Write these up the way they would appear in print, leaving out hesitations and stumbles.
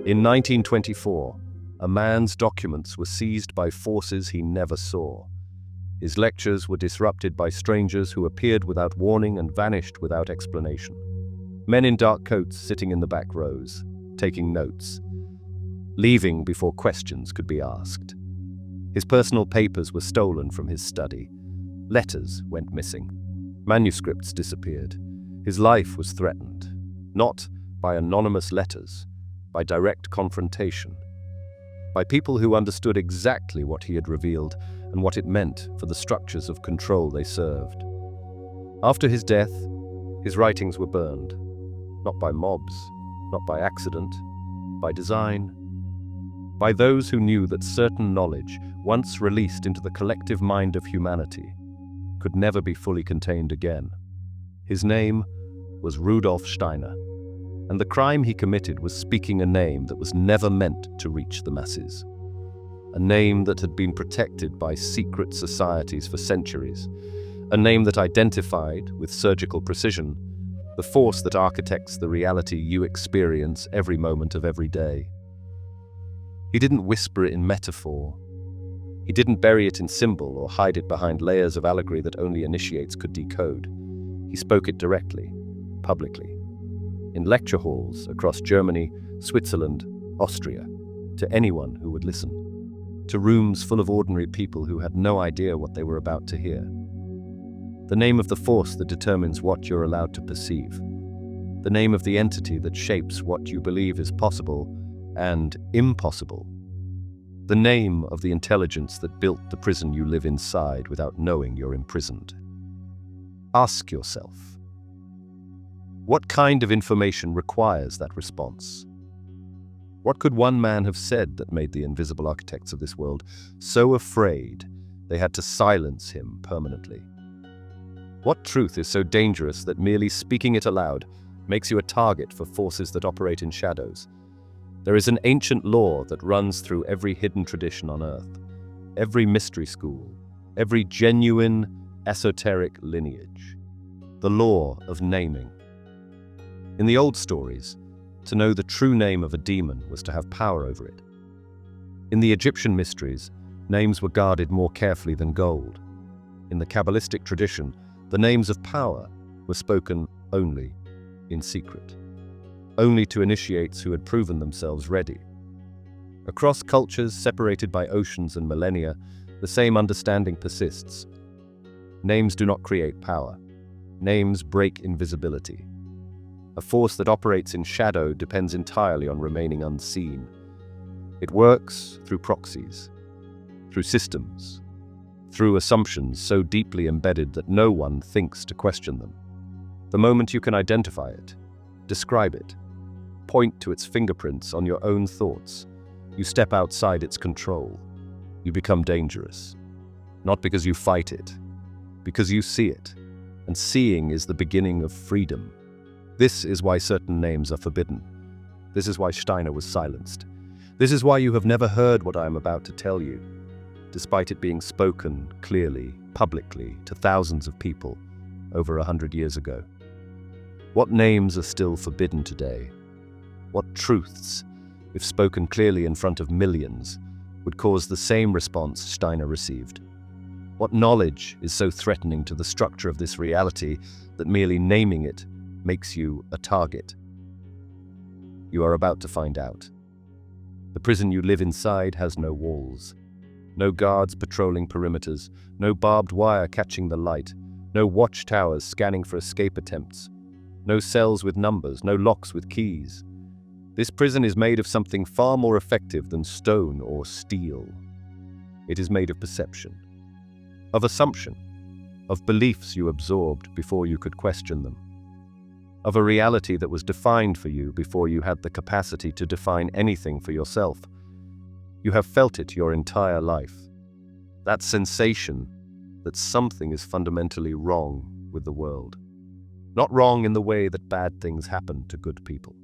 In 1924, a man's documents were seized by forces he never saw. His lectures were disrupted by strangers who appeared without warning and vanished without explanation. Men in dark coats sitting in the back rows, taking notes, leaving before questions could be asked. His personal papers were stolen from his study. Letters went missing. Manuscripts disappeared. His life was threatened, not by anonymous letters, by direct confrontation, by people who understood exactly what he had revealed and what it meant for the structures of control they served. After his death, his writings were burned, not by mobs, not by accident, by design, by those who knew that certain knowledge, once released into the collective mind of humanity, could never be fully contained again. His name was Rudolf Steiner, and the crime he committed was speaking a name that was never meant to reach the masses. A name that had been protected by secret societies for centuries. A name that identified, with surgical precision, the force that architects the reality you experience every moment of every day. He didn't whisper it in metaphor. He didn't bury it in symbol or hide it behind layers of allegory that only initiates could decode. He spoke it directly, publicly, in lecture halls across Germany, Switzerland, Austria, to anyone who would listen, to rooms full of ordinary people who had no idea what they were about to hear. The name of the force that determines what you're allowed to perceive. The name of the entity that shapes what you believe is possible and impossible. The name of the intelligence that built the prison you live inside without knowing you're imprisoned. Ask yourself, what kind of information requires that response? What could one man have said that made the invisible architects of this world so afraid they had to silence him permanently? What truth is so dangerous that merely speaking it aloud makes you a target for forces that operate in shadows? There is an ancient law that runs through every hidden tradition on earth, every mystery school, every genuine, esoteric lineage. The law of naming. In the old stories, to know the true name of a demon was to have power over it. In the Egyptian mysteries, names were guarded more carefully than gold. In the Kabbalistic tradition, the names of power were spoken only in secret, only to initiates who had proven themselves ready. Across cultures separated by oceans and millennia, the same understanding persists. Names do not create power. Names break invisibility. A force that operates in shadow depends entirely on remaining unseen. It works through proxies, through systems, through assumptions so deeply embedded that no one thinks to question them. The moment you can identify it, describe it, point to its fingerprints on your own thoughts, you step outside its control. You become dangerous. Not because you fight it, because you see it. And seeing is the beginning of freedom. This is why certain names are forbidden. This is why Steiner was silenced. This is why you have never heard what I am about to tell you, despite it being spoken clearly, publicly, to thousands of people over 100 years ago. What names are still forbidden today? What truths, if spoken clearly in front of millions, would cause the same response Steiner received? What knowledge is so threatening to the structure of this reality that merely naming it makes you a target? You are about to find out. The prison you live inside has no walls, no guards patrolling perimeters, no barbed wire catching the light, no watchtowers scanning for escape attempts, no cells with numbers, no locks with keys. This prison is made of something far more effective than stone or steel. It is made of perception, of assumption, of beliefs you absorbed before you could question them, of a reality that was defined for you before you had the capacity to define anything for yourself. You have felt it your entire life. That sensation that something is fundamentally wrong with the world. Not wrong in the way that bad things happen to good people.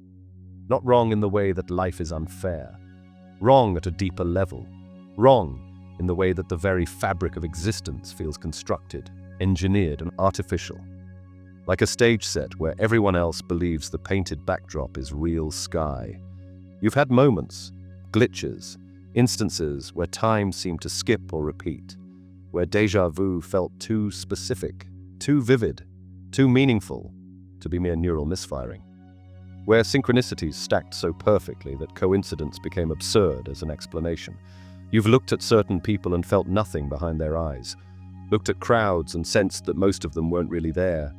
Not wrong in the way that life is unfair. Wrong at a deeper level. Wrong in the way that the very fabric of existence feels constructed, engineered, and artificial. Like a stage set where everyone else believes the painted backdrop is real sky. You've had moments, glitches, instances where time seemed to skip or repeat, where déjà vu felt too specific, too vivid, too meaningful to be mere neural misfiring, where synchronicities stacked so perfectly that coincidence became absurd as an explanation. You've looked at certain people and felt nothing behind their eyes, looked at crowds and sensed that most of them weren't really there,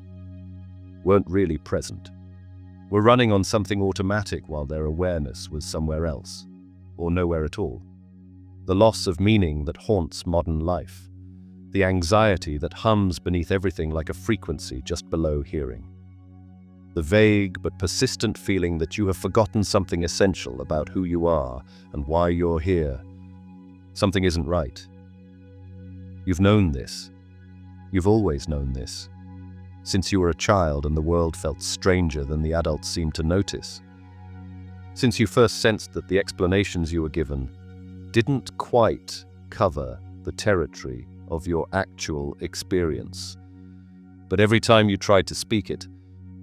weren't really present, were running on something automatic while their awareness was somewhere else, or nowhere at all. The loss of meaning that haunts modern life, the anxiety that hums beneath everything like a frequency just below hearing. The vague but persistent feeling that you have forgotten something essential about who you are and why you're here. Something isn't right. You've known this. You've always known this. Since you were a child and the world felt stranger than the adults seemed to notice. Since you first sensed that the explanations you were given didn't quite cover the territory of your actual experience. But every time you tried to speak it,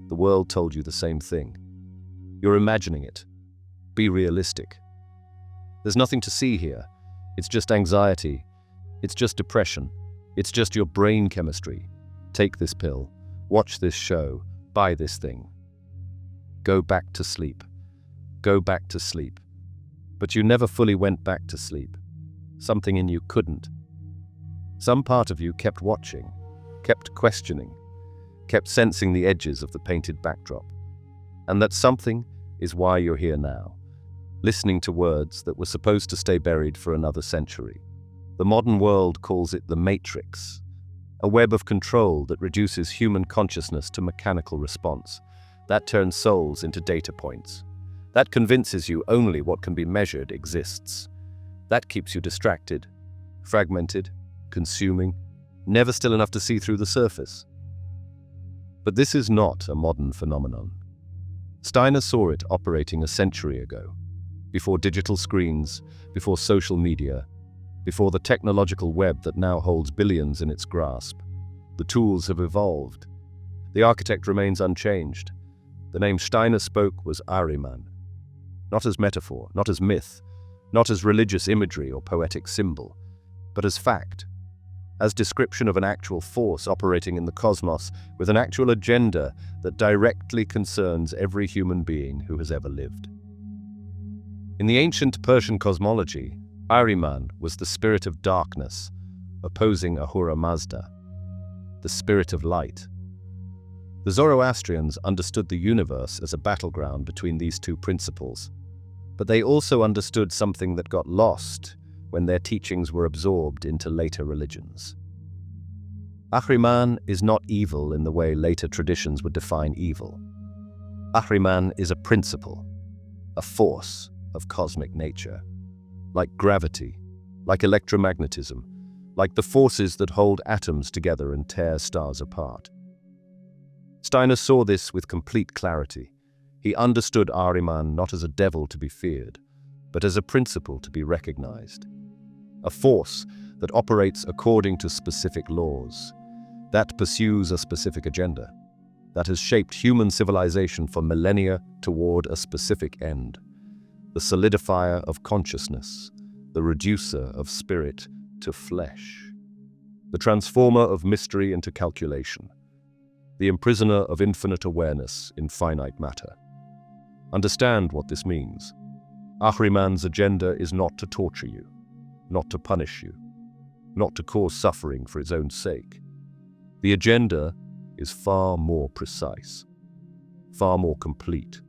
the world told you the same thing. You're imagining it. Be realistic. There's nothing to see here. It's just anxiety. It's just depression. It's just your brain chemistry. Take this pill. Watch this show. Buy this thing. Go back to sleep. Go back to sleep. But you never fully went back to sleep. Something in you couldn't. Some part of you kept watching, kept questioning, kept sensing the edges of the painted backdrop. And that something is why you're here now, listening to words that were supposed to stay buried for another century. The modern world calls it the Matrix, a web of control that reduces human consciousness to mechanical response, that turns souls into data points, that convinces you only what can be measured exists, that keeps you distracted, fragmented, consuming, never still enough to see through the surface. But this is not a modern phenomenon. Steiner saw it operating a century ago, before digital screens, before social media, before the technological web that now holds billions in its grasp. The tools have evolved. The architect remains unchanged. The name Steiner spoke was Ahriman, not as metaphor, not as myth, not as religious imagery or poetic symbol, but as fact, as description of an actual force operating in the cosmos with an actual agenda that directly concerns every human being who has ever lived. In the ancient Persian cosmology, Ahriman was the spirit of darkness, opposing Ahura Mazda, the spirit of light. The Zoroastrians understood the universe as a battleground between these two principles, but they also understood something that got lost when their teachings were absorbed into later religions. Ahriman is not evil in the way later traditions would define evil. Ahriman is a principle, a force of cosmic nature, like gravity, like electromagnetism, like the forces that hold atoms together and tear stars apart. Steiner saw this with complete clarity. He understood Ahriman not as a devil to be feared, but as a principle to be recognized. A force that operates according to specific laws, that pursues a specific agenda, that has shaped human civilization for millennia toward a specific end. The solidifier of consciousness, the reducer of spirit to flesh, the transformer of mystery into calculation, the imprisoner of infinite awareness in finite matter. Understand what this means. Ahriman's agenda is not to torture you, not to punish you, not to cause suffering for its own sake. The agenda is far more precise, far more complete,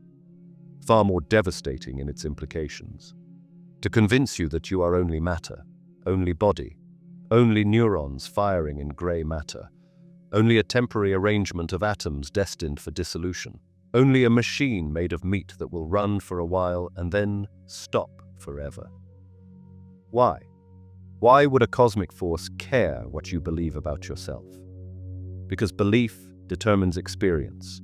far more devastating in its implications. To convince you that you are only matter, only body, only neurons firing in grey matter, only a temporary arrangement of atoms destined for dissolution, only a machine made of meat that will run for a while and then stop forever. Why? Why would a cosmic force care what you believe about yourself? Because belief determines experience.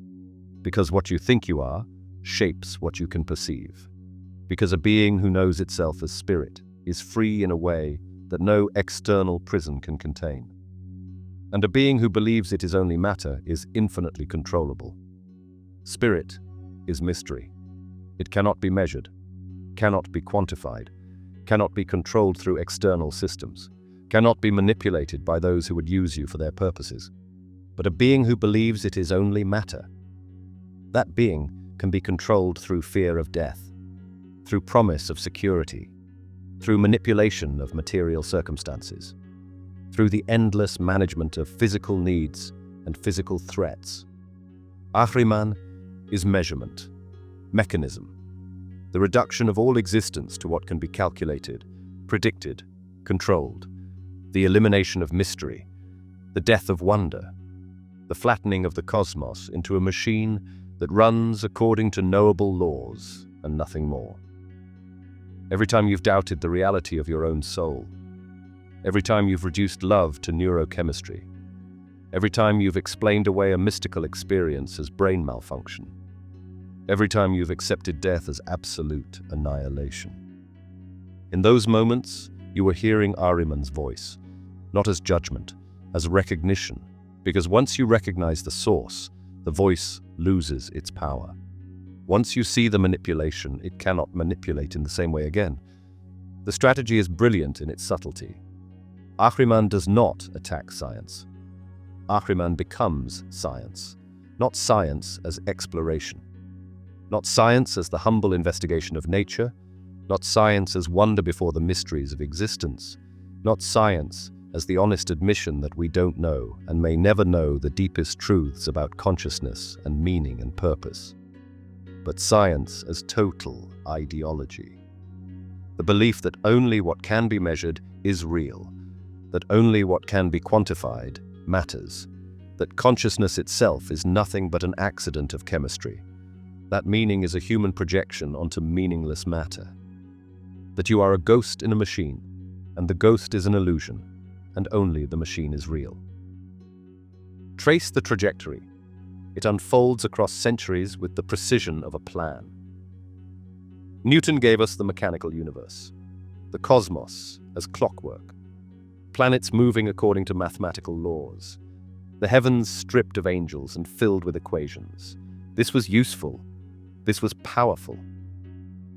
Because what you think you are shapes what you can perceive. Because a being who knows itself as spirit is free in a way that no external prison can contain. And a being who believes it is only matter is infinitely controllable. Spirit is mystery. It cannot be measured. cannot be quantified, cannot be controlled through external systems, cannot be manipulated by those who would use you for their purposes, but a being who believes it is only matter. That being can be controlled through fear of death, through promise of security, through manipulation of material circumstances, through the endless management of physical needs and physical threats. Ahriman is measurement, mechanism, the reduction of all existence to what can be calculated, predicted, controlled, the elimination of mystery, the death of wonder, the flattening of the cosmos into a machine that runs according to knowable laws and nothing more. Every time you've doubted the reality of your own soul, every time you've reduced love to neurochemistry, every time you've explained away a mystical experience as brain malfunction, every time you've accepted death as absolute annihilation. In those moments, you were hearing Ahriman's voice, not as judgment, as recognition, because once you recognize the source, the voice loses its power. Once you see the manipulation, it cannot manipulate in the same way again. The strategy is brilliant in its subtlety. Ahriman does not attack science. Ahriman becomes science, not science as exploration. Not science as the humble investigation of nature, not science as wonder before the mysteries of existence, not science as the honest admission that we don't know and may never know the deepest truths about consciousness and meaning and purpose, but science as total ideology. The belief that only what can be measured is real, that only what can be quantified matters, that consciousness itself is nothing but an accident of chemistry, that meaning is a human projection onto meaningless matter, that you are a ghost in a machine, and the ghost is an illusion, and only the machine is real. Trace the trajectory. It unfolds across centuries with the precision of a plan. Newton gave us the mechanical universe, the cosmos as clockwork, planets moving according to mathematical laws, the heavens stripped of angels and filled with equations. This was useful. This was powerful.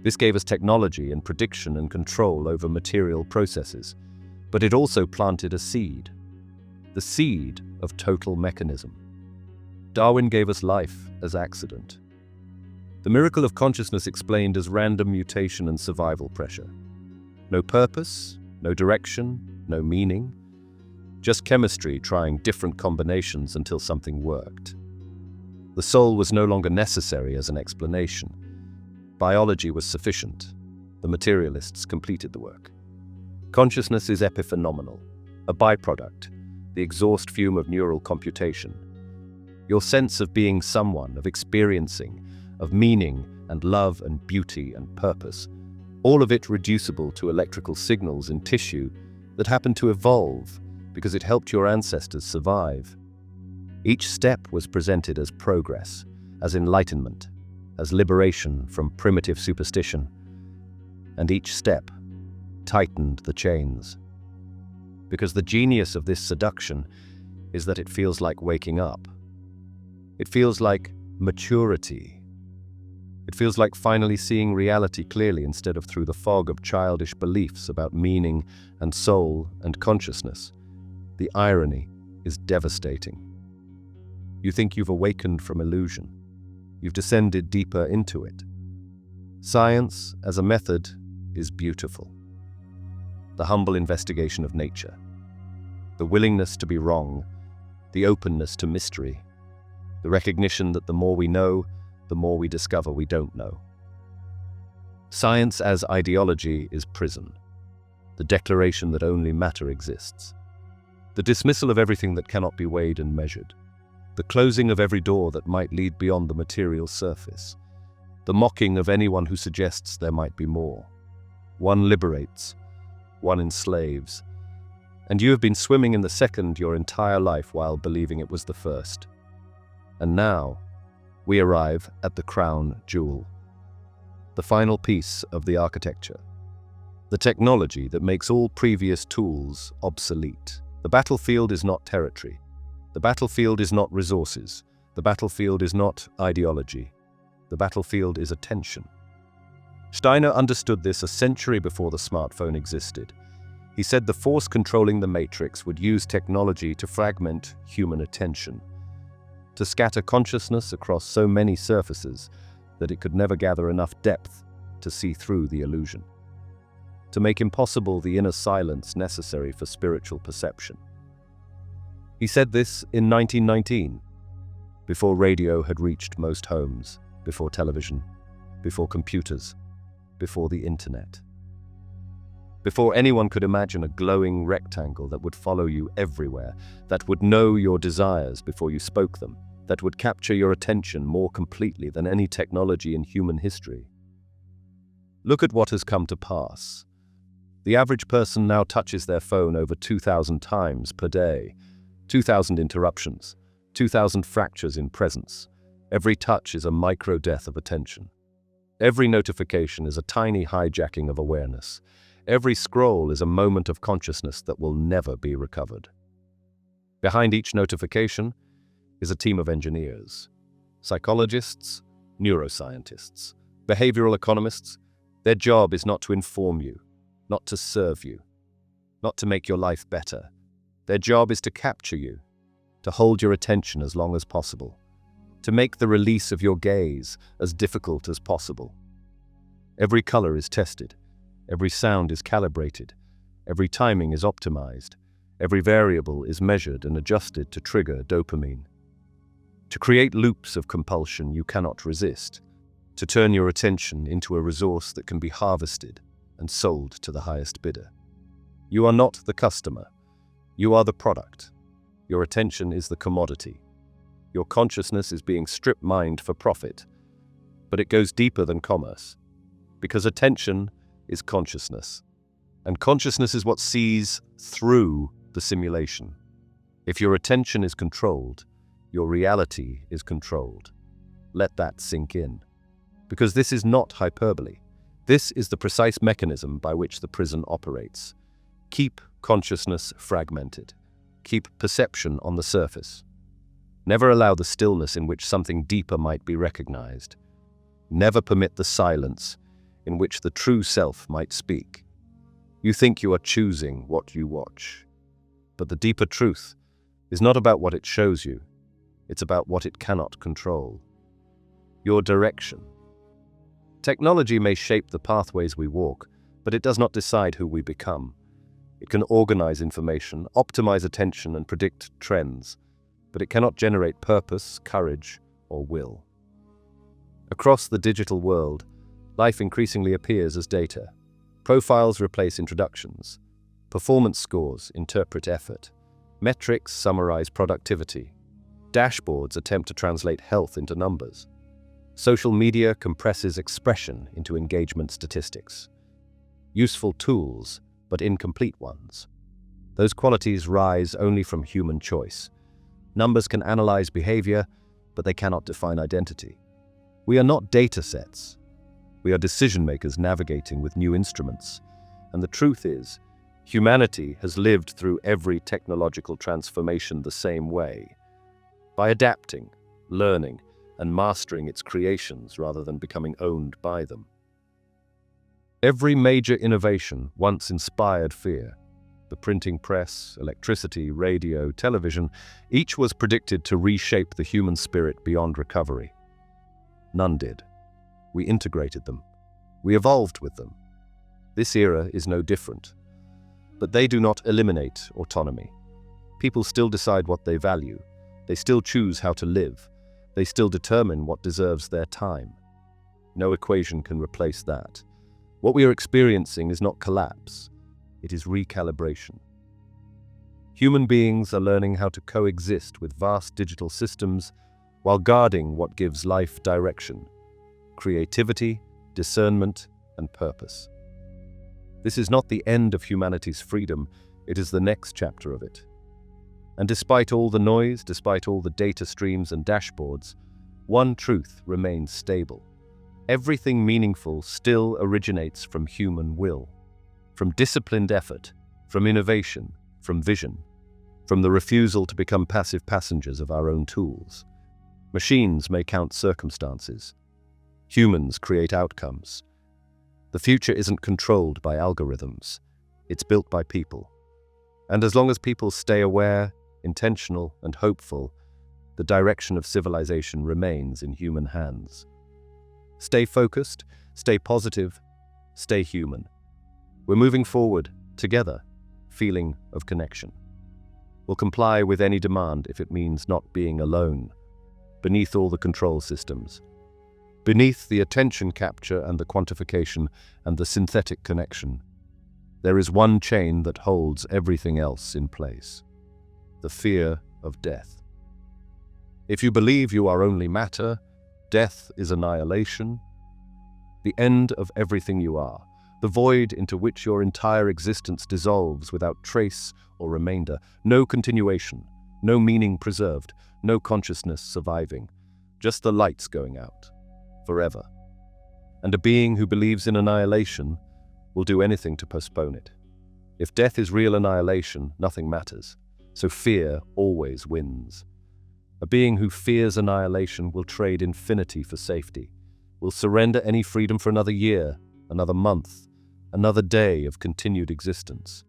This gave us technology and prediction and control over material processes, but it also planted a seed, the seed of total mechanism. Darwin gave us life as accident. The miracle of consciousness explained as random mutation and survival pressure. No purpose, no direction, no meaning, just chemistry trying different combinations until something worked. The soul was no longer necessary as an explanation. Biology was sufficient. The materialists completed the work. Consciousness is epiphenomenal, a byproduct, the exhaust fume of neural computation. Your sense of being someone, of experiencing, of meaning and love and beauty and purpose, all of it reducible to electrical signals in tissue that happened to evolve because it helped your ancestors survive. Each step was presented as progress, as enlightenment, as liberation from primitive superstition, and each step tightened the chains. Because the genius of this seduction is that it feels like waking up. It feels like maturity. It feels like finally seeing reality clearly instead of through the fog of childish beliefs about meaning and soul and consciousness. The irony is devastating. You think you've awakened from illusion. You've descended deeper into it. Science, as a method, is beautiful. The humble investigation of nature, the willingness to be wrong, the openness to mystery, the recognition that the more we know, the more we discover we don't know. Science as ideology is prison, the declaration that only matter exists, the dismissal of everything that cannot be weighed and measured, the closing of every door that might lead beyond the material surface, the mocking of anyone who suggests there might be more. One liberates, one enslaves, and you have been swimming in the second your entire life while believing it was the first. And now, we arrive at the crown jewel, the final piece of the architecture, the technology that makes all previous tools obsolete. The battlefield is not territory. The battlefield is not resources. The battlefield is not ideology. The battlefield is attention. Steiner understood this a century before the smartphone existed. He said the force controlling the matrix would use technology to fragment human attention, to scatter consciousness across so many surfaces that it could never gather enough depth to see through the illusion, to make impossible the inner silence necessary for spiritual perception. He said this in 1919, before radio had reached most homes, before television, before computers, before the internet. Before anyone could imagine a glowing rectangle that would follow you everywhere, that would know your desires before you spoke them, that would capture your attention more completely than any technology in human history. Look at what has come to pass. The average person now touches their phone over 2,000 times per day, 2,000 interruptions, 2,000 fractures in presence. Every touch is a micro-death of attention. Every notification is a tiny hijacking of awareness. Every scroll is a moment of consciousness that will never be recovered. Behind each notification is a team of engineers, psychologists, neuroscientists, behavioral economists. Their job is not to inform you, not to serve you, not to make your life better. Their job is to capture you, to hold your attention as long as possible, to make the release of your gaze as difficult as possible. Every color is tested, every sound is calibrated, every timing is optimized, every variable is measured and adjusted to trigger dopamine. To create loops of compulsion you cannot resist, to turn your attention into a resource that can be harvested and sold to the highest bidder. You are not the customer, you are the product. Your attention is the commodity. Your consciousness is being strip-mined for profit, but it goes deeper than commerce, because attention is consciousness, and consciousness is what sees through the simulation. If your attention is controlled, your reality is controlled. Let that sink in, because this is not hyperbole. This is the precise mechanism by which the prison operates. Keep consciousness fragmented. Keep perception on the surface. Never allow the stillness in which something deeper might be recognized. Never permit the silence in which the true self might speak. You think you are choosing what you watch, but the deeper truth is not about what it shows you, it's about what it cannot control. Your direction. Technology may shape the pathways we walk, but it does not decide who we become. It can organize information, optimize attention, and predict trends, but it cannot generate purpose, courage, or will. Across the digital world, life increasingly appears as data. Profiles replace introductions. Performance scores interpret effort. Metrics summarize productivity. Dashboards attempt to translate health into numbers. Social media compresses expression into engagement statistics. Useful tools, but incomplete ones. Those qualities rise only from human choice. Numbers can analyze behavior, but they cannot define identity. We are not data sets. We are decision makers navigating with new instruments. And the truth is, humanity has lived through every technological transformation the same way, by adapting, learning, and mastering its creations rather than becoming owned by them. Every major innovation once inspired fear. The printing press, electricity, radio, television, each was predicted to reshape the human spirit beyond recovery. None did. We integrated them. We evolved with them. This era is no different. But they do not eliminate autonomy. People still decide what they value. They still choose how to live. They still determine what deserves their time. No equation can replace that. What we are experiencing is not collapse. It is recalibration. Human beings are learning how to coexist with vast digital systems while guarding what gives life direction, creativity, discernment, and purpose. This is not the end of humanity's freedom, it is the next chapter of it. And despite all the noise, despite all the data streams and dashboards, one truth remains stable. Everything meaningful still originates from human will. From disciplined effort, from innovation, from vision, from the refusal to become passive passengers of our own tools. Machines may count circumstances. Humans create outcomes. The future isn't controlled by algorithms. It's built by people. And as long as people stay aware, intentional, and hopeful, the direction of civilization remains in human hands. Stay focused, stay positive, stay human. We're moving forward, together, feeling of connection. We'll comply with any demand if it means not being alone, beneath all the control systems, beneath the attention capture and the quantification and the synthetic connection. There is one chain that holds everything else in place: the fear of death. If you believe you are only matter, death is annihilation, the end of everything you are, the void into which your entire existence dissolves without trace or remainder, no continuation, no meaning preserved, no consciousness surviving, just the lights going out, forever. And a being who believes in annihilation will do anything to postpone it. If death is real annihilation, nothing matters, so fear always wins. A being who fears annihilation will trade infinity for safety, will surrender any freedom for another year, another month, another day of continued existence,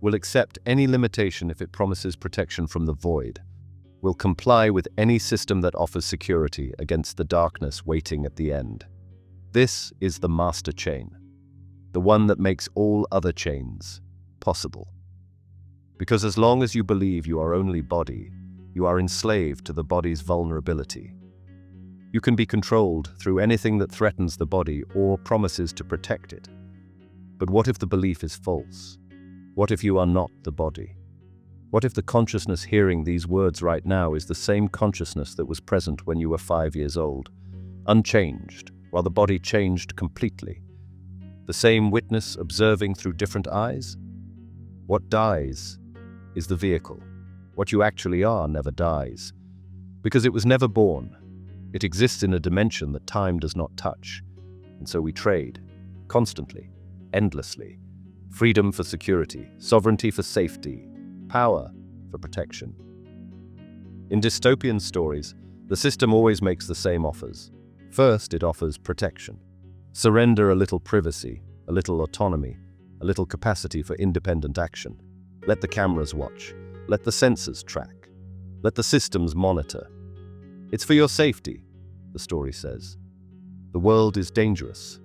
will accept any limitation if it promises protection from the void, will comply with any system that offers security against the darkness waiting at the end. This is the master chain, the one that makes all other chains possible. Because as long as you believe you are only body, you are enslaved to the body's vulnerability. You can be controlled through anything that threatens the body or promises to protect it. But what if the belief is false? What if you are not the body? What if the consciousness hearing these words right now is the same consciousness that was present when you were 5 years old, unchanged, while the body changed completely? The same witness observing through different eyes? What dies is the vehicle. What you actually are never dies, because it was never born. It exists in a dimension that time does not touch. And so we trade, constantly, endlessly. Freedom for security, sovereignty for safety, power for protection. In dystopian stories, the system always makes the same offers. First, it offers protection. Surrender a little privacy, a little autonomy, a little capacity for independent action. Let the cameras watch. Let the sensors track. Let the systems monitor. It's for your safety, the story says. The world is dangerous.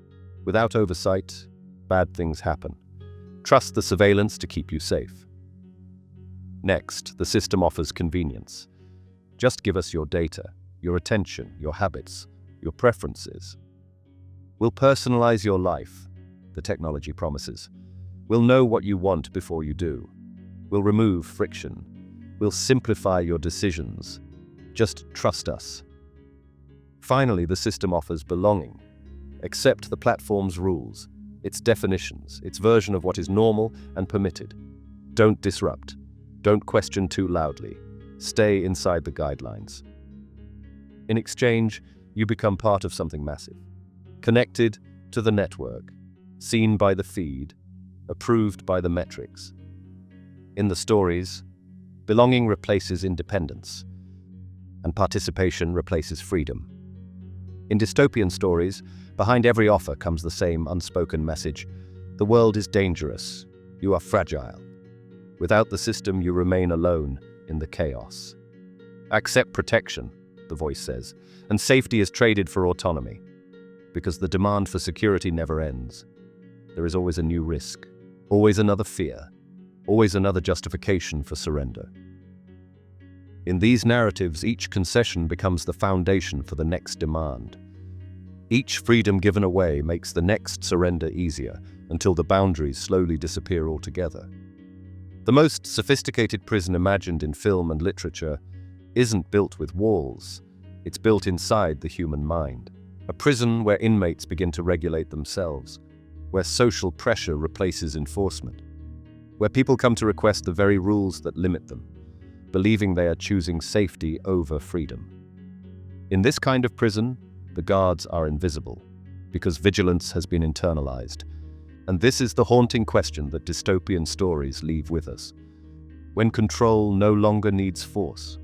Without oversight, bad things happen. Trust the surveillance to keep you safe. Next, the system offers convenience. Just give us your data, your attention, your habits, your preferences. We'll personalize your life, the technology promises. We'll know what you want before you do. We'll remove friction. We'll simplify your decisions. Just trust us. Finally, the system offers belonging. Accept the platform's rules, its definitions, its version of what is normal and permitted. Don't disrupt. Don't question too loudly. Stay inside the guidelines. In exchange, you become part of something massive. Connected to the network, seen by the feed, approved by the metrics. In the stories, belonging replaces independence, and participation replaces freedom. In dystopian stories, behind every offer comes the same unspoken message: the world is dangerous, you are fragile. Without the system, you remain alone in the chaos. Accept protection, the voice says, and safety is traded for autonomy, because the demand for security never ends. There is always a new risk, always another fear, always another justification for surrender. In these narratives, each concession becomes the foundation for the next demand. Each freedom given away makes the next surrender easier, until the boundaries slowly disappear altogether. The most sophisticated prison imagined in film and literature isn't built with walls. It's built inside the human mind. A prison where inmates begin to regulate themselves, where social pressure replaces enforcement, where people come to request the very rules that limit them, believing they are choosing safety over freedom. In this kind of prison, the guards are invisible, because vigilance has been internalized. And this is the haunting question that dystopian stories leave with us. When control no longer needs force,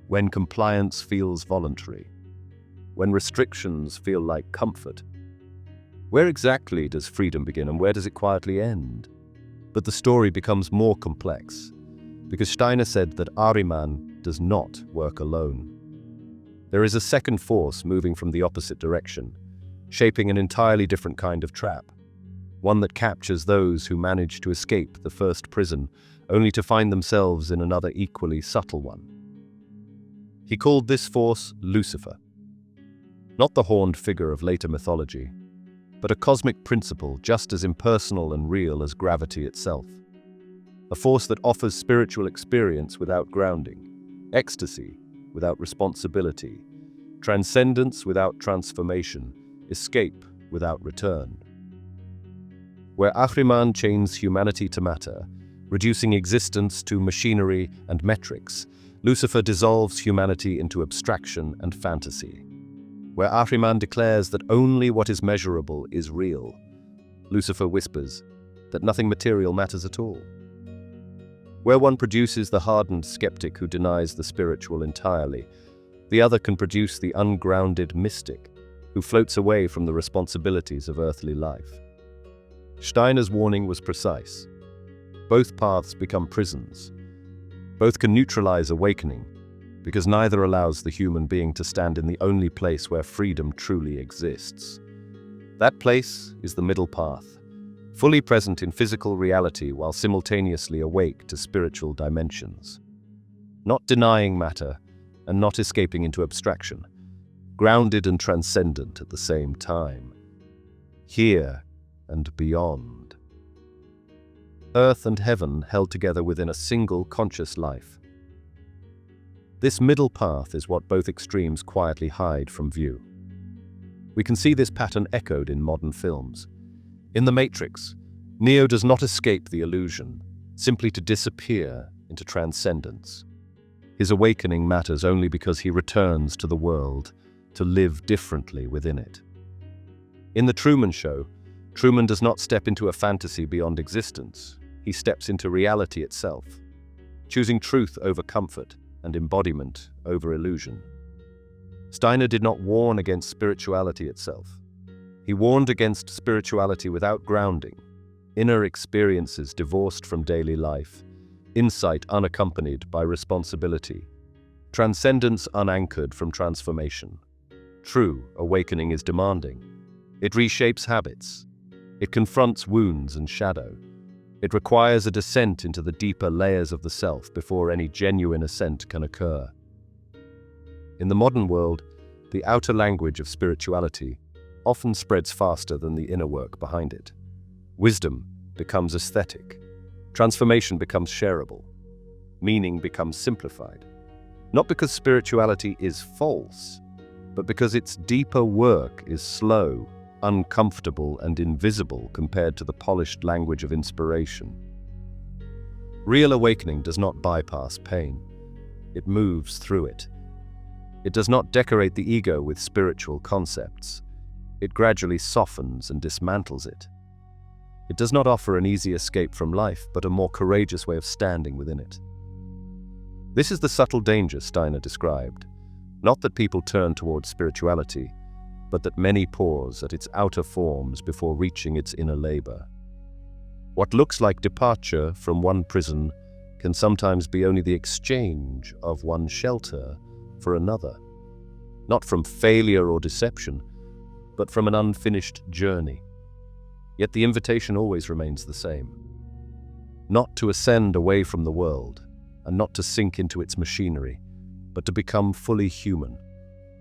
when compliance feels voluntary, when restrictions feel like comfort, Where exactly does freedom begin and where does it quietly end? But the story becomes more complex, because Steiner said that Ahriman does not work alone. There is a second force moving from the opposite direction, shaping an entirely different kind of trap, one that captures those who manage to escape the first prison, only to find themselves in another equally subtle one. He called this force Lucifer, not the horned figure of later mythology, but a cosmic principle just as impersonal and real as gravity itself. A force that offers spiritual experience without grounding, ecstasy without responsibility, transcendence without transformation, escape without return. Where Ahriman chains humanity to matter, reducing existence to machinery and metrics, Lucifer dissolves humanity into abstraction and fantasy. Where Ahriman declares that only what is measurable is real, Lucifer whispers that nothing material matters at all. Where one produces the hardened skeptic who denies the spiritual entirely, the other can produce the ungrounded mystic who floats away from the responsibilities of earthly life. Steiner's warning was precise. Both paths become prisons. Both can neutralize awakening, because neither allows the human being to stand in the only place where freedom truly exists. That place is the middle path, fully present in physical reality while simultaneously awake to spiritual dimensions. Not denying matter and not escaping into abstraction, grounded and transcendent at the same time. Here and beyond. Earth and heaven held together within a single conscious life. This middle path is what both extremes quietly hide from view. We can see this pattern echoed in modern films. In The Matrix, Neo does not escape the illusion, simply to disappear into transcendence. His awakening matters only because he returns to the world to live differently within it. In The Truman Show, Truman does not step into a fantasy beyond existence. He steps into reality itself, choosing truth over comfort and embodiment over illusion. Steiner did not warn against spirituality itself. He warned against spirituality without grounding, inner experiences divorced from daily life, insight unaccompanied by responsibility, transcendence unanchored from transformation. True awakening is demanding. It reshapes habits. It confronts wounds and shadow. It requires a descent into the deeper layers of the self before any genuine ascent can occur. In the modern world, the outer language of spirituality often spreads faster than the inner work behind it. Wisdom becomes aesthetic. Transformation becomes shareable. Meaning becomes simplified. Not because spirituality is false, but because its deeper work is slow, uncomfortable, and invisible compared to the polished language of inspiration. Real awakening does not bypass pain. It moves through it. It does not decorate the ego with spiritual concepts. It gradually softens and dismantles it. It does not offer an easy escape from life, but a more courageous way of standing within it. This is the subtle danger Steiner described. Not that people turn towards spirituality, but that many pause at its outer forms before reaching its inner labor. What looks like departure from one prison can sometimes be only the exchange of one shelter for another. Not from failure or deception, but from an unfinished journey. Yet the invitation always remains the same. Not to ascend away from the world, and not to sink into its machinery, but to become fully human,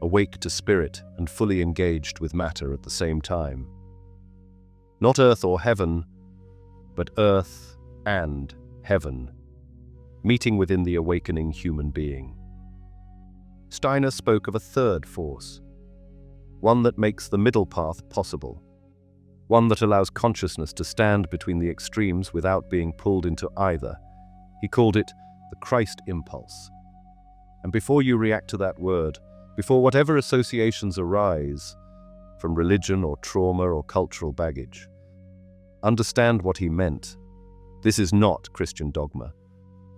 awake to spirit and fully engaged with matter at the same time. Not earth or heaven, but earth and heaven, meeting within the awakening human being. Steiner spoke of a third force, one that makes the middle path possible, one that allows consciousness to stand between the extremes without being pulled into either. He called it the Christ impulse. And before you react to that word, before whatever associations arise from religion or trauma or cultural baggage, understand what he meant. This is not Christian dogma,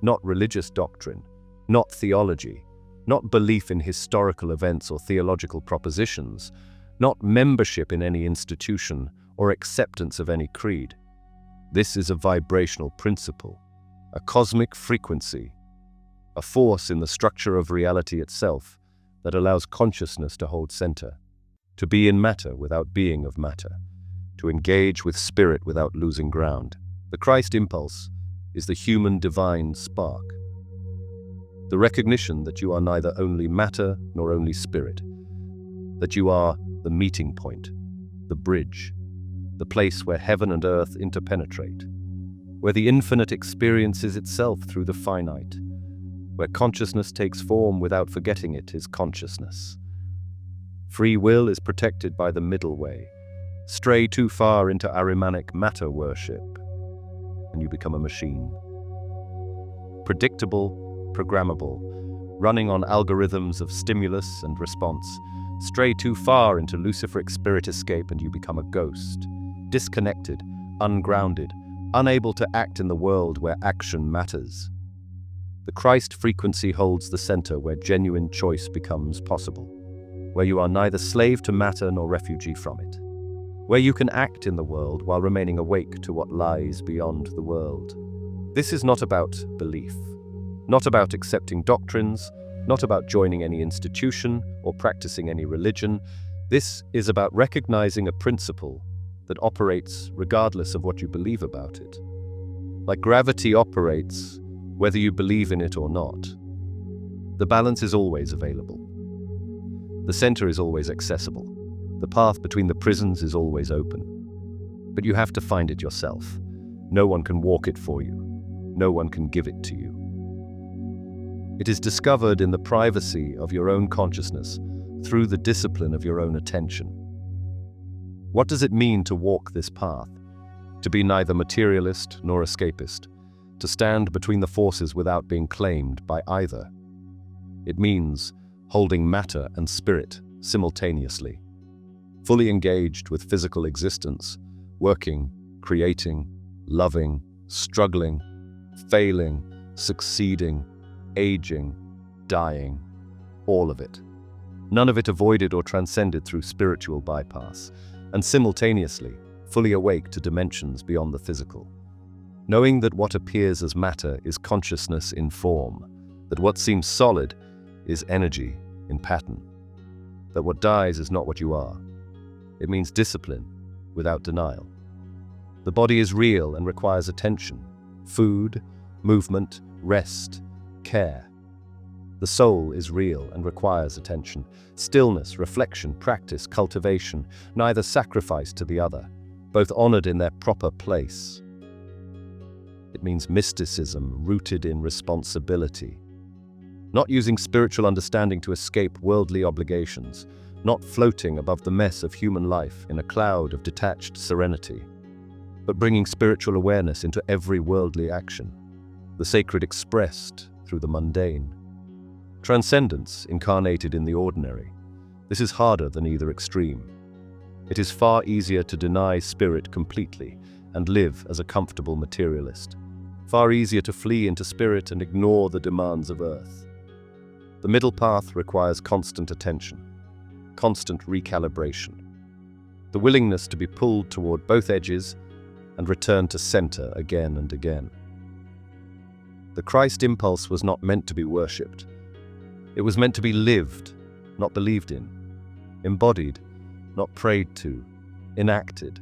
not religious doctrine, not theology, not belief in historical events or theological propositions, not membership in any institution or acceptance of any creed. This is a vibrational principle, a cosmic frequency, a force in the structure of reality itself that allows consciousness to hold center, to be in matter without being of matter, to engage with spirit without losing ground. The Christ impulse is the human divine spark. The recognition that you are neither only matter nor only spirit, that you are the meeting point, the bridge, the place where heaven and earth interpenetrate, where the infinite experiences itself through the finite, where consciousness takes form without forgetting it is consciousness. Free will is protected by the middle way. Stray too far into Ahrimanic matter worship, and you become a machine. Predictable, programmable, running on algorithms of stimulus and response. Stray too far into Luciferic spirit escape and you become a ghost. Disconnected, ungrounded, unable to act in the world where action matters. The Christ frequency holds the center where genuine choice becomes possible, where you are neither slave to matter nor refugee from it, where you can act in the world while remaining awake to what lies beyond the world. This is not about belief, not about accepting doctrines, not about joining any institution or practicing any religion. This is about recognizing a principle that operates regardless of what you believe about it. Like gravity operates whether you believe in it or not. The balance is always available. The center is always accessible. The path between the prisons is always open. But you have to find it yourself. No one can walk it for you. No one can give it to you. It is discovered in the privacy of your own consciousness through the discipline of your own attention. What does it mean to walk this path? To be neither materialist nor escapist, to stand between the forces without being claimed by either. It means holding matter and spirit simultaneously, fully engaged with physical existence, working, creating, loving, struggling, failing, succeeding, aging, dying, all of it. None of it avoided or transcended through spiritual bypass, and simultaneously, fully awake to dimensions beyond the physical. Knowing that what appears as matter is consciousness in form, that what seems solid is energy in pattern, that what dies is not what you are. It means discipline without denial. The body is real and requires attention, food, movement, rest, care. The soul is real and requires attention, stillness, reflection, practice, cultivation, neither sacrificed to the other, both honored in their proper place. It means mysticism rooted in responsibility, not using spiritual understanding to escape worldly obligations, not floating above the mess of human life in a cloud of detached serenity, but bringing spiritual awareness into every worldly action, the sacred expressed through the mundane. Transcendence incarnated in the ordinary. This is harder than either extreme. It is far easier to deny spirit completely and live as a comfortable materialist. Far easier to flee into spirit and ignore the demands of earth. The middle path requires constant attention, constant recalibration, the willingness to be pulled toward both edges and return to center again and again. The Christ impulse was not meant to be worshipped. It was meant to be lived, not believed in, embodied, not prayed to, enacted,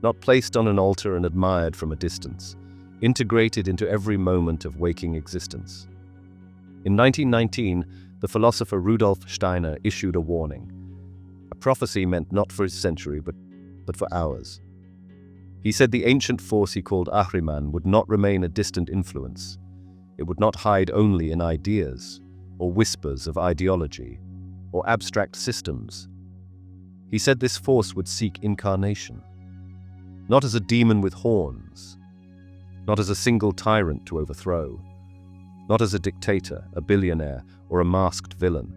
not placed on an altar and admired from a distance, integrated into every moment of waking existence. In 1919, the philosopher Rudolf Steiner issued a warning, a prophecy meant not for his century, but for ours. He said the ancient force he called Ahriman would not remain a distant influence. It would not hide only in ideas, or whispers of ideology, or abstract systems. He said this force would seek incarnation, not as a demon with horns, not as a single tyrant to overthrow, not as a dictator, a billionaire, or a masked villain,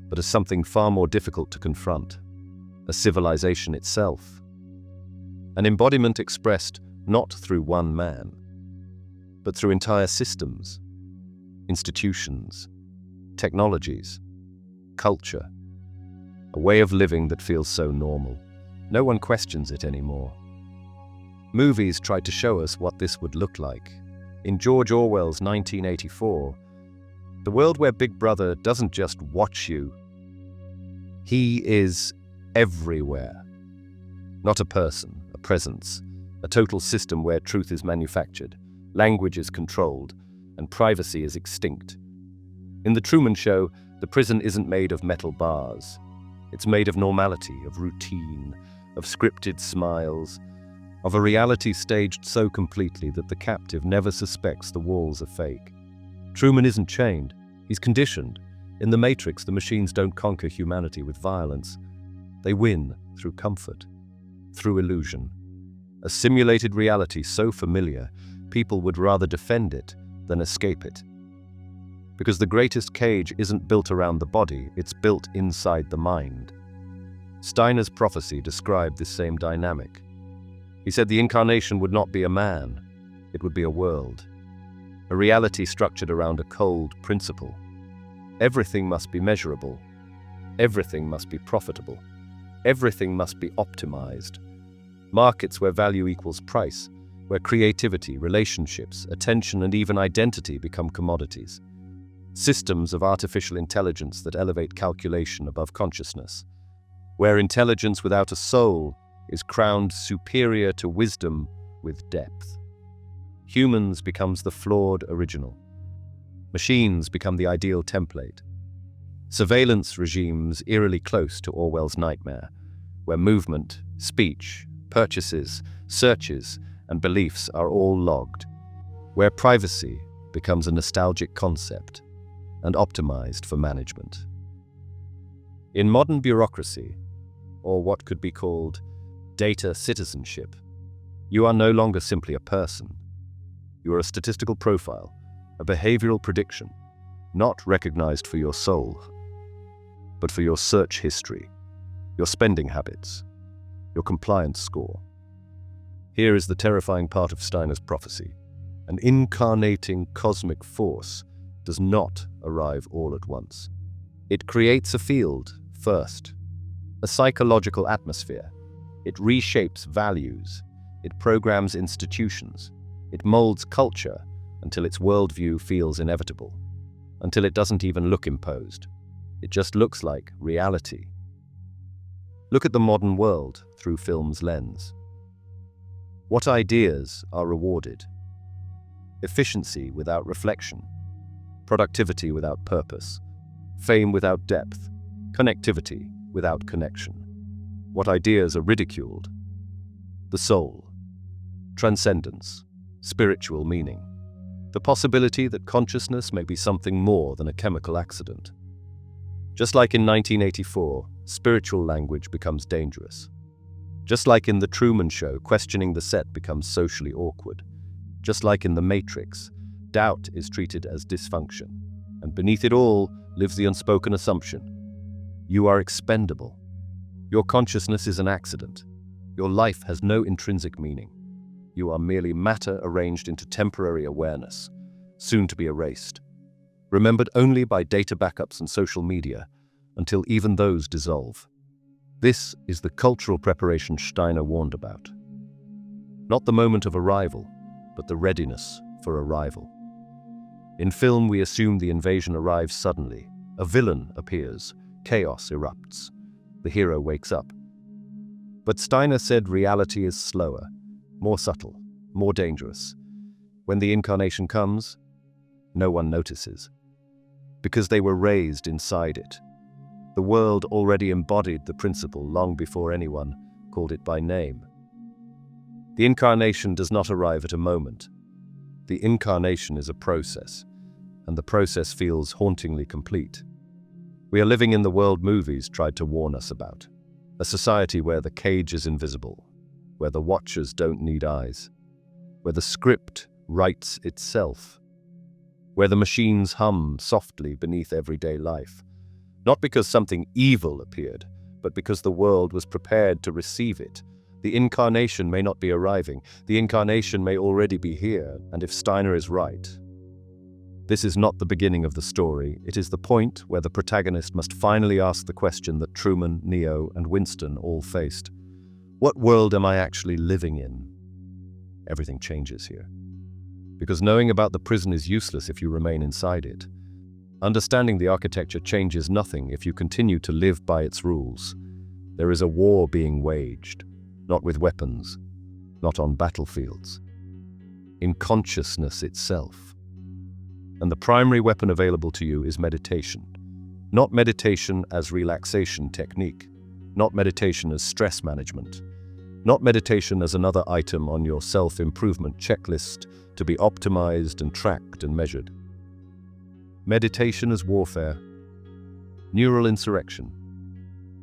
but as something far more difficult to confront, a civilization itself. An embodiment expressed not through one man, but through entire systems, institutions, technologies, culture, a way of living that feels so normal, No one questions it anymore. Movies tried to show us what this would look like. In George Orwell's 1984, the world where Big Brother doesn't just watch you, he is everywhere. Not a person, a presence, a total system where truth is manufactured, language is controlled, and privacy is extinct. In The Truman Show, the prison isn't made of metal bars. It's made of normality, of routine, of scripted smiles, of a reality staged so completely that the captive never suspects the walls are fake. Truman isn't chained, he's conditioned. In The Matrix, the machines don't conquer humanity with violence. They win through comfort, through illusion. A simulated reality so familiar, people would rather defend it than escape it. Because the greatest cage isn't built around the body, it's built inside the mind. Steiner's prophecy described this same dynamic. He said the incarnation would not be a man, it would be a world. A reality structured around a cold principle. Everything must be measurable. Everything must be profitable. Everything must be optimized. Markets where value equals price, where creativity, relationships, attention, and even identity become commodities. Systems of artificial intelligence that elevate calculation above consciousness. Where intelligence without a soul is crowned superior to wisdom with depth. Humans becomes the flawed original. Machines become the ideal template. Surveillance regimes eerily close to Orwell's nightmare, where movement, speech, purchases, searches, and beliefs are all logged. Where privacy becomes a nostalgic concept and optimized for management. In modern bureaucracy, or what could be called data citizenship, you are no longer simply a person. You are a statistical profile, a behavioral prediction, not recognized for your soul, but for your search history, your spending habits, your compliance score. Here is the terrifying part of Steiner's prophecy. An incarnating cosmic force does not arrive all at once. It creates a field first, a psychological atmosphere. It reshapes values. It programs institutions. It molds culture until its worldview feels inevitable, until it doesn't even look imposed. It just looks like reality. Look at the modern world through film's lens. What ideas are rewarded? Efficiency without reflection, productivity without purpose, fame without depth, connectivity without connection. What ideas are ridiculed? The soul, transcendence, spiritual meaning, the possibility that consciousness may be something more than a chemical accident. Just like in 1984, spiritual language becomes dangerous. Just like in The Truman Show, questioning the set becomes socially awkward. Just like in The Matrix, doubt is treated as dysfunction. And beneath it all lives the unspoken assumption: you are expendable. Your consciousness is an accident. Your life has no intrinsic meaning. You are merely matter arranged into temporary awareness, soon to be erased, remembered only by data backups and social media, until even those dissolve. This is the cultural preparation Steiner warned about. Not the moment of arrival, but the readiness for arrival. In film, we assume the invasion arrives suddenly. A villain appears, chaos erupts, the hero wakes up. But Steiner said reality is slower, more subtle, more dangerous. When the incarnation comes, no one notices, because they were raised inside it. The world already embodied the principle long before anyone called it by name. The incarnation does not arrive at a moment. The incarnation is a process, and the process feels hauntingly complete. We are living in the world movies tried to warn us about, a society where the cage is invisible, where the watchers don't need eyes, where the script writes itself, where the machines hum softly beneath everyday life. Not because something evil appeared, but because the world was prepared to receive it. The incarnation may not be arriving. The incarnation may already be here, and if Steiner is right, this is not the beginning of the story. It is the point where the protagonist must finally ask the question that Truman, Neo, and Winston all faced. What world am I actually living in? Everything changes here. Because knowing about the prison is useless if you remain inside it. Understanding the architecture changes nothing if you continue to live by its rules. There is a war being waged, not with weapons, not on battlefields, in consciousness itself. And the primary weapon available to you is meditation. Not meditation as relaxation technique, not meditation as stress management, not meditation as another item on your self-improvement checklist to be optimized and tracked and measured. Meditation as warfare, neural insurrection,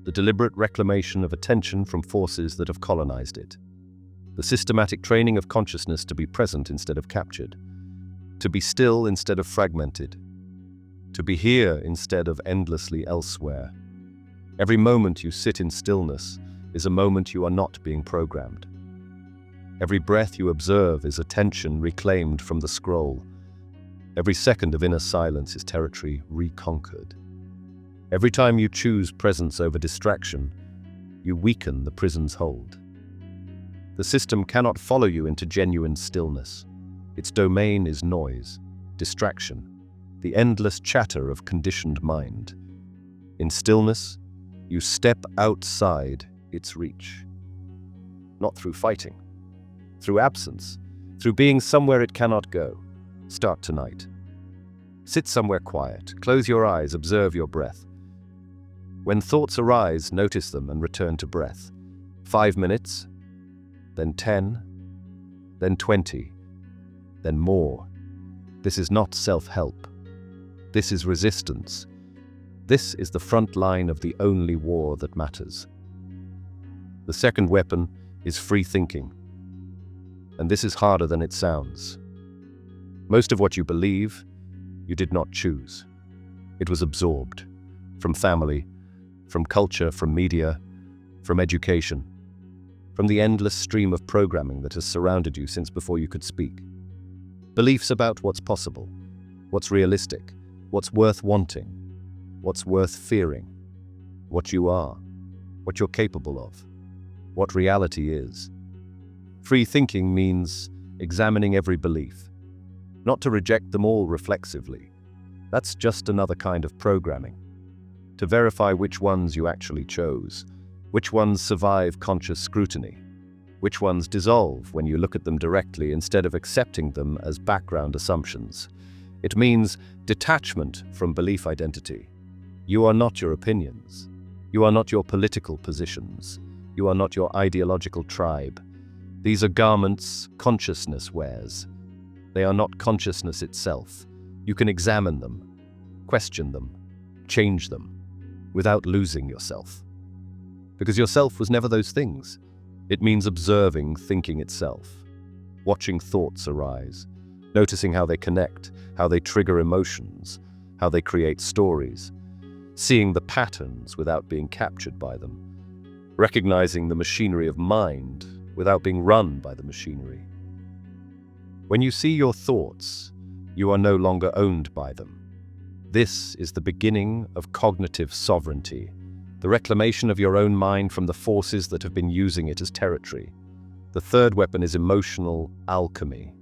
the deliberate reclamation of attention from forces that have colonized it, the systematic training of consciousness to be present instead of captured, to be still instead of fragmented, to be here instead of endlessly elsewhere. Every moment you sit in stillness is a moment you are not being programmed. Every breath you observe is attention reclaimed from the scroll. Every second of inner silence is territory reconquered. Every time you choose presence over distraction, you weaken the prison's hold. The system cannot follow you into genuine stillness. Its domain is noise, distraction, the endless chatter of conditioned mind. In stillness, you step outside its reach. Not through fighting, through absence, through being somewhere it cannot go. Start tonight. Sit somewhere quiet, close your eyes, observe your breath. When thoughts arise, notice them and return to breath. 5 minutes, then 10, then 20, then more. This is not self-help. This is resistance. This is the front line of the only war that matters. The second weapon is free thinking. And this is harder than it sounds. Most of what you believe, you did not choose. It was absorbed from family, from culture, from media, from education, from the endless stream of programming that has surrounded you since before you could speak. Beliefs about what's possible, what's realistic, what's worth wanting, what's worth fearing, what you are, what you're capable of, what reality is. Free thinking means examining every belief, not to reject them all reflexively. That's just another kind of programming. To verify which ones you actually chose, which ones survive conscious scrutiny, which ones dissolve when you look at them directly instead of accepting them as background assumptions. It means detachment from belief identity. You are not your opinions. You are not your political positions. You are not your ideological tribe. These are garments consciousness wears. They are not consciousness itself. You can examine them, question them, change them, without losing yourself. Because yourself was never those things. It means observing thinking itself, watching thoughts arise, noticing how they connect, how they trigger emotions, how they create stories, seeing the patterns without being captured by them, recognizing the machinery of mind without being run by the machinery. When you see your thoughts, you are no longer owned by them. This is the beginning of cognitive sovereignty, the reclamation of your own mind from the forces that have been using it as territory. The third weapon is emotional alchemy,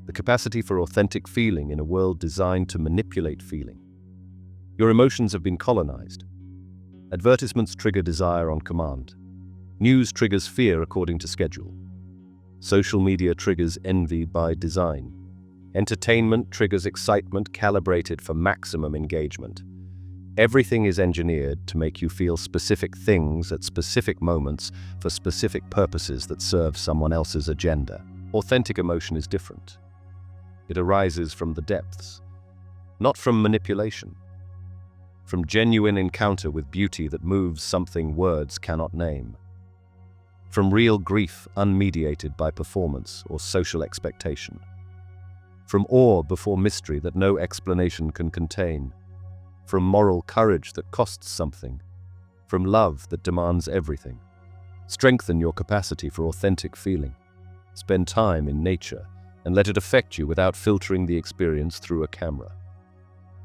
the capacity for authentic feeling in a world designed to manipulate feeling. Your emotions have been colonized. Advertisements trigger desire on command. News triggers fear according to schedule. Social media triggers envy by design. Entertainment triggers excitement calibrated for maximum engagement. Everything is engineered to make you feel specific things at specific moments for specific purposes that serve someone else's agenda. Authentic emotion is different. It arises from the depths, not from manipulation, from genuine encounter with beauty that moves something words cannot name, from real grief unmediated by performance or social expectation, from awe before mystery that no explanation can contain, from moral courage that costs something, from love that demands everything. Strengthen your capacity for authentic feeling. Spend time in nature and let it affect you without filtering the experience through a camera.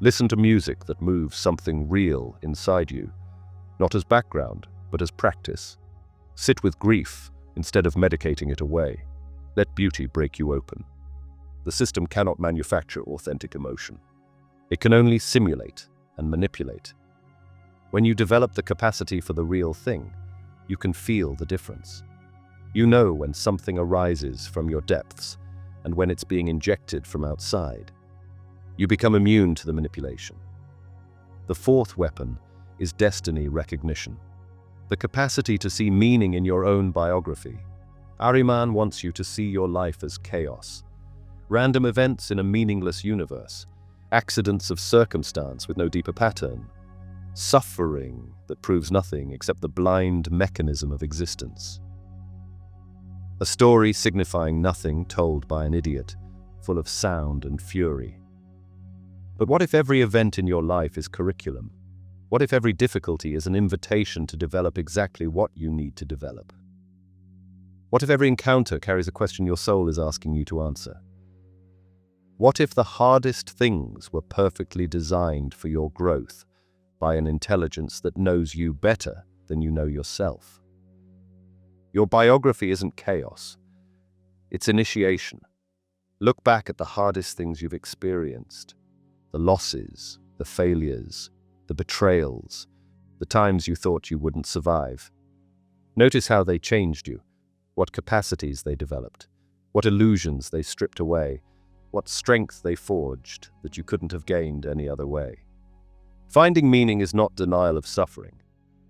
Listen to music that moves something real inside you, not as background, but as practice. Sit with grief instead of medicating it away. Let beauty break you open. The system cannot manufacture authentic emotion. It can only simulate and manipulate. When you develop the capacity for the real thing, you can feel the difference. You know when something arises from your depths and when it's being injected from outside. You become immune to the manipulation. The fourth weapon is destiny recognition. The capacity to see meaning in your own biography. Ahriman wants you to see your life as chaos. Random events in a meaningless universe. Accidents of circumstance with no deeper pattern. Suffering that proves nothing except the blind mechanism of existence. A story signifying nothing told by an idiot, full of sound and fury. But what if every event in your life is curriculum? What if every difficulty is an invitation to develop exactly what you need to develop? What if every encounter carries a question your soul is asking you to answer? What if the hardest things were perfectly designed for your growth by an intelligence that knows you better than you know yourself? Your biography isn't chaos. It's initiation. Look back at the hardest things you've experienced. The losses, the failures, the betrayals, the times you thought you wouldn't survive. Notice how they changed you, what capacities they developed, what illusions they stripped away, what strength they forged that you couldn't have gained any other way. Finding meaning is not denial of suffering.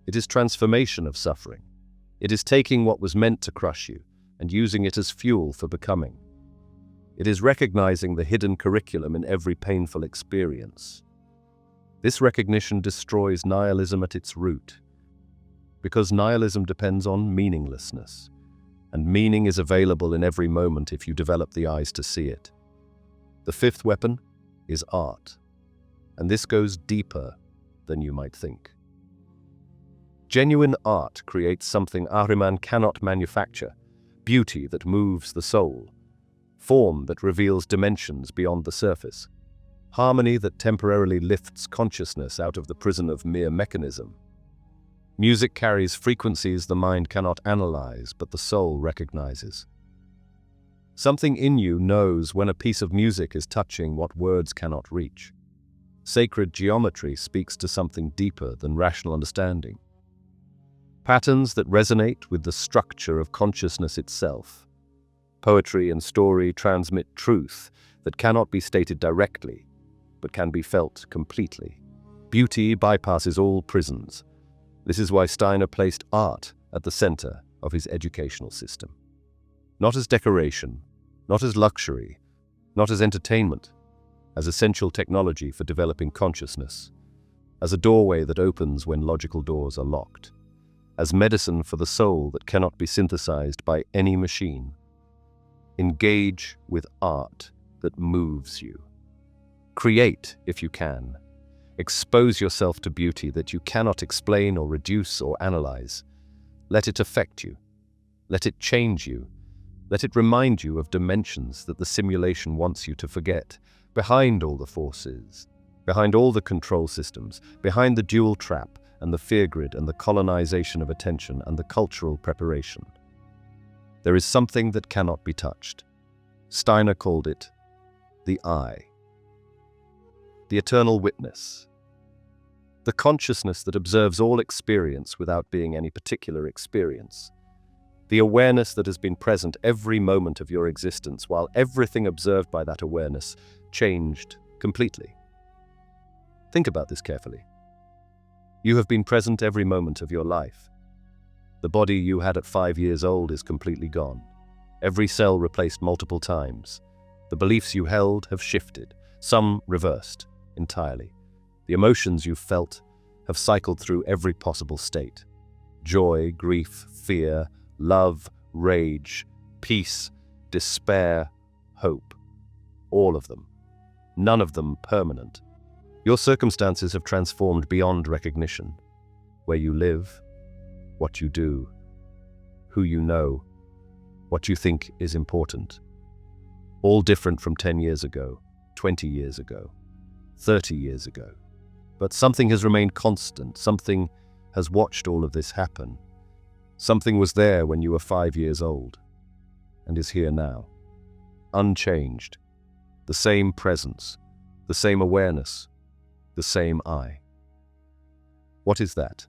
It is transformation of suffering. It is taking what was meant to crush you and using it as fuel for becoming. It is recognizing the hidden curriculum in every painful experience. This recognition destroys nihilism at its root, because nihilism depends on meaninglessness, and meaning is available in every moment if you develop the eyes to see it. The fifth weapon is art, and this goes deeper than you might think. Genuine art creates something Ahriman cannot manufacture, beauty that moves the soul, form that reveals dimensions beyond the surface, harmony that temporarily lifts consciousness out of the prison of mere mechanism. Music carries frequencies the mind cannot analyze, but the soul recognizes. Something in you knows when a piece of music is touching what words cannot reach. Sacred geometry speaks to something deeper than rational understanding. Patterns that resonate with the structure of consciousness itself. Poetry and story transmit truth that cannot be stated directly, but can be felt completely. Beauty bypasses all prisons. This is why Steiner placed art at the center of his educational system. Not as decoration, not as luxury, not as entertainment, as essential technology for developing consciousness, as a doorway that opens when logical doors are locked, as medicine for the soul that cannot be synthesized by any machine. Engage with art that moves you. Create if you can. Expose yourself to beauty that you cannot explain or reduce or analyze. Let it affect you. Let it change you. Let it remind you of dimensions that the simulation wants you to forget. Behind all the forces, behind all the control systems, behind the dual trap and the fear grid and the colonization of attention and the cultural preparation, there is something that cannot be touched. Steiner called it the I. The eternal witness. The consciousness that observes all experience without being any particular experience. The awareness that has been present every moment of your existence, while everything observed by that awareness changed completely. Think about this carefully. You have been present every moment of your life. The body you had at 5 years old is completely gone. Every cell replaced multiple times. The beliefs you held have shifted, some reversed entirely. The emotions you've felt have cycled through every possible state. Joy, grief, fear, love, rage, peace, despair, hope. All of them. None of them permanent. Your circumstances have transformed beyond recognition. Where you live, what you do, who you know, what you think is important. All different from 10 years ago, 20 years ago, 30 years ago. But something has remained constant. Something has watched all of this happen. Something was there when you were 5 years old, and is here now. Unchanged. The same presence, the same awareness, the same I. What is that?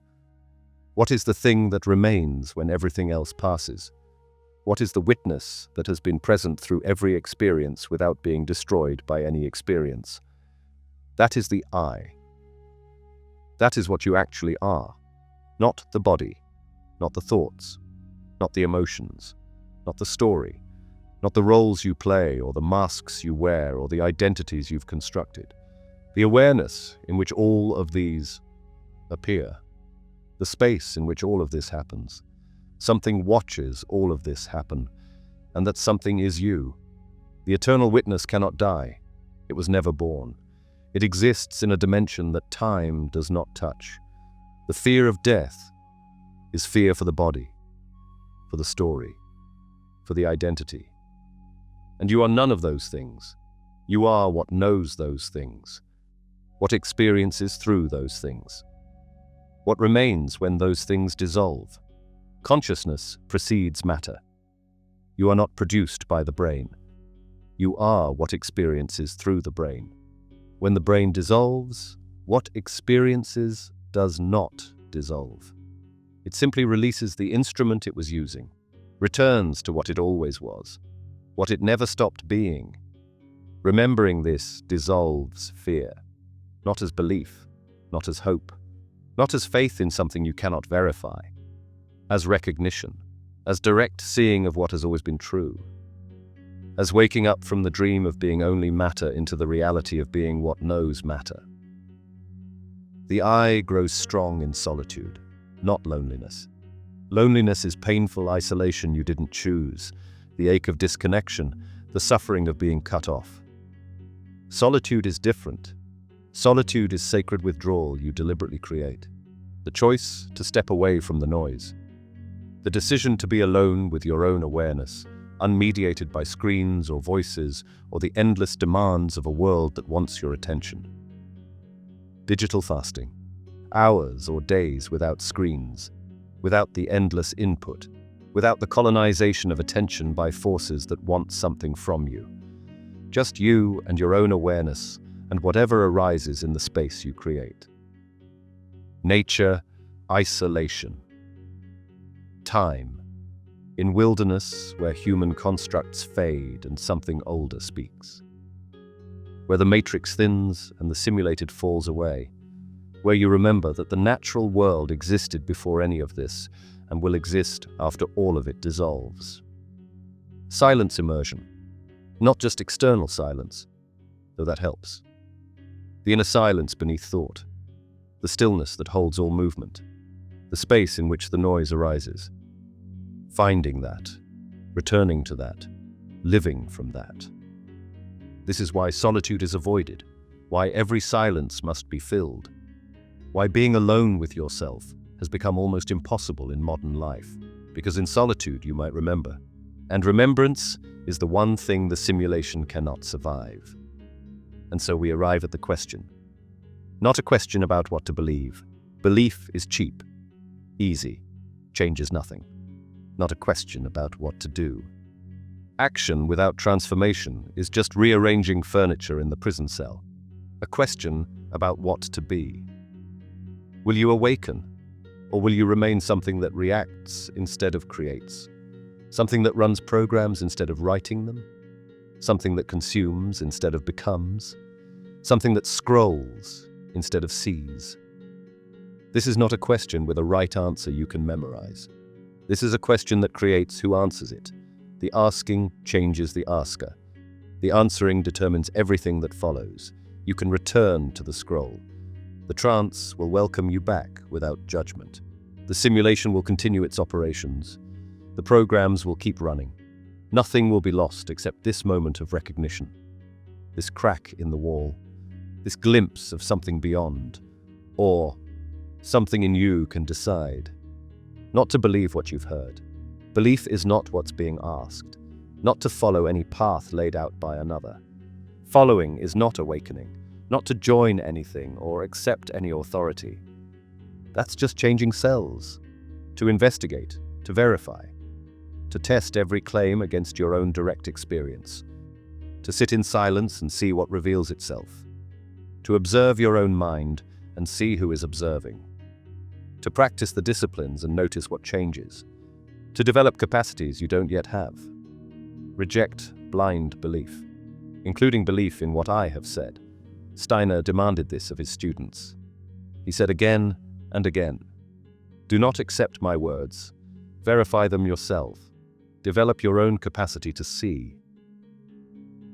What is the thing that remains when everything else passes? What is the witness that has been present through every experience without being destroyed by any experience? That is the I. That is what you actually are. Not the body, not the thoughts, not the emotions, not the story, not the roles you play or the masks you wear or the identities you've constructed. The awareness in which all of these appear. The space in which all of this happens. Something watches all of this happen, and that something is you. The eternal witness cannot die. It was never born. It exists in a dimension that time does not touch. The fear of death is fear for the body, for the story, for the identity. And you are none of those things. You are what knows those things, what experiences through those things, what remains when those things dissolve. Consciousness precedes matter. You are not produced by the brain. You are what experiences through the brain. When the brain dissolves, what experiences does not dissolve. It simply releases the instrument it was using, returns to what it always was, what it never stopped being. Remembering this dissolves fear, not as belief, not as hope, not as faith in something you cannot verify, as recognition, as direct seeing of what has always been true, as waking up from the dream of being only matter into the reality of being what knows matter. The I grows strong in solitude, not loneliness. Loneliness is painful isolation you didn't choose, the ache of disconnection, the suffering of being cut off. Solitude is different. Solitude is sacred withdrawal you deliberately create. The choice to step away from the noise. The decision to be alone with your own awareness, unmediated by screens or voices or the endless demands of a world that wants your attention. Digital fasting. Hours or days without screens, without the endless input, without the colonization of attention by forces that want something from you. Just you and your own awareness and whatever arises in the space you create. Nature, isolation. Time. In wilderness where human constructs fade and something older speaks. Where the matrix thins and the simulated falls away. Where you remember that the natural world existed before any of this and will exist after all of it dissolves. Silence immersion. Not just external silence, though that helps. The inner silence beneath thought. The stillness that holds all movement. The space in which the noise arises. Finding that, returning to that, living from that. This is why solitude is avoided, why every silence must be filled, why being alone with yourself has become almost impossible in modern life, because in solitude you might remember, and remembrance is the one thing the simulation cannot survive. And so we arrive at the question. Not a question about what to believe. Belief is cheap, easy, changes nothing. Not a question about what to do. Action without transformation is just rearranging furniture in the prison cell. A question about what to be. Will you awaken, or will you remain something that reacts instead of creates? Something that runs programs instead of writing them? Something that consumes instead of becomes? Something that scrolls instead of sees? This is not a question with a right answer you can memorize. This is a question that creates who answers it. The asking changes the asker. The answering determines everything that follows. You can return to the scroll. The trance will welcome you back without judgment. The simulation will continue its operations. The programs will keep running. Nothing will be lost except this moment of recognition. This crack in the wall. This glimpse of something beyond. Or something in you can decide. Not to believe what you've heard. Belief is not what's being asked. Not to follow any path laid out by another. Following is not awakening. Not to join anything or accept any authority. That's just changing cells. To investigate, to verify, to test every claim against your own direct experience, to sit in silence and see what reveals itself, to observe your own mind and see who is observing, to practice the disciplines and notice what changes, to develop capacities you don't yet have. Reject blind belief, including belief in what I have said. Steiner demanded this of his students. He said again and again, "Do not accept my words. Verify them yourself. Develop your own capacity to see."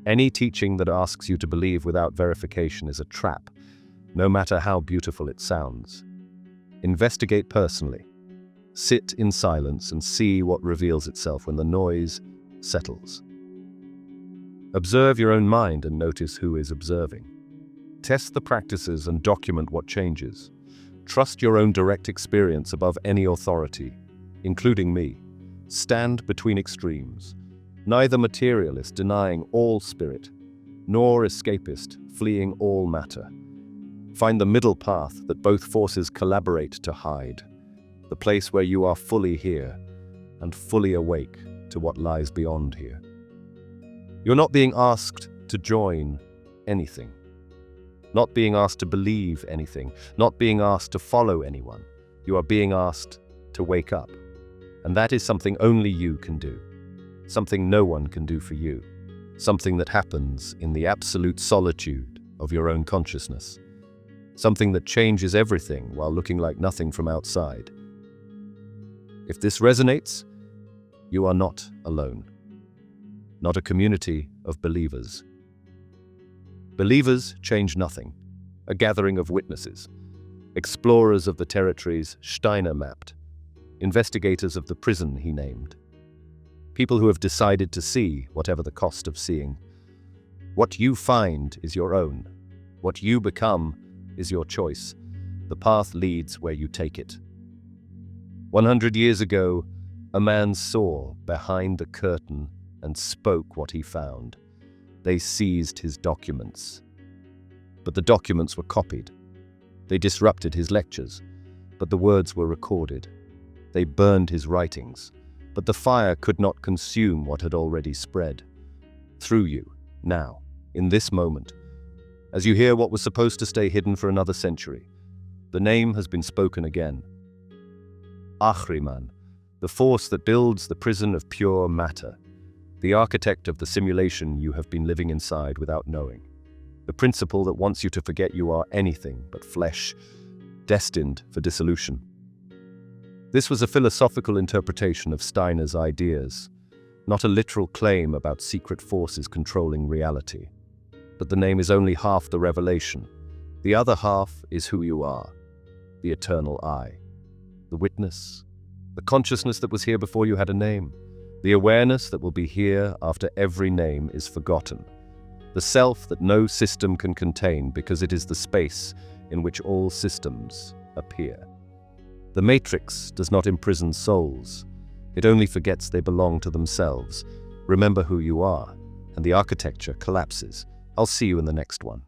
Any teaching that asks you to believe without verification is a trap, no matter how beautiful it sounds. Investigate personally. Sit in silence and see what reveals itself when the noise settles. Observe your own mind and notice who is observing. Test the practices and document what changes. Trust your own direct experience above any authority, including me. Stand between extremes, neither materialist denying all spirit, nor escapist fleeing all matter. Find the middle path that both forces collaborate to hide, the place where you are fully here and fully awake to what lies beyond here. You're not being asked to join anything, not being asked to believe anything, not being asked to follow anyone. You are being asked to wake up. And that is something only you can do, something no one can do for you, something that happens in the absolute solitude of your own consciousness, something that changes everything while looking like nothing from outside. If this resonates, you are not alone, not a community of believers. Believers change nothing, a gathering of witnesses, explorers of the territories Steiner mapped, investigators of the prison he named, people who have decided to see whatever the cost of seeing. What you find is your own. What you become is your choice. The path leads where you take it. 100 years ago, a man saw behind the curtain and spoke what he found. They seized his documents. But the documents were copied. They disrupted his lectures, but the words were recorded. They burned his writings, but the fire could not consume what had already spread. Through you, now, in this moment, as you hear what was supposed to stay hidden for another century, the name has been spoken again. Ahriman, the force that builds the prison of pure matter, the architect of the simulation you have been living inside without knowing, the principle that wants you to forget you are anything but flesh, destined for dissolution. This was a philosophical interpretation of Steiner's ideas, not a literal claim about secret forces controlling reality. But the name is only half the revelation. The other half is who you are, the eternal I, the witness, the consciousness that was here before you had a name, the awareness that will be here after every name is forgotten, the self that no system can contain because it is the space in which all systems appear. The matrix does not imprison souls. It only forgets they belong to themselves. Remember who you are, and the architecture collapses. I'll see you in the next one.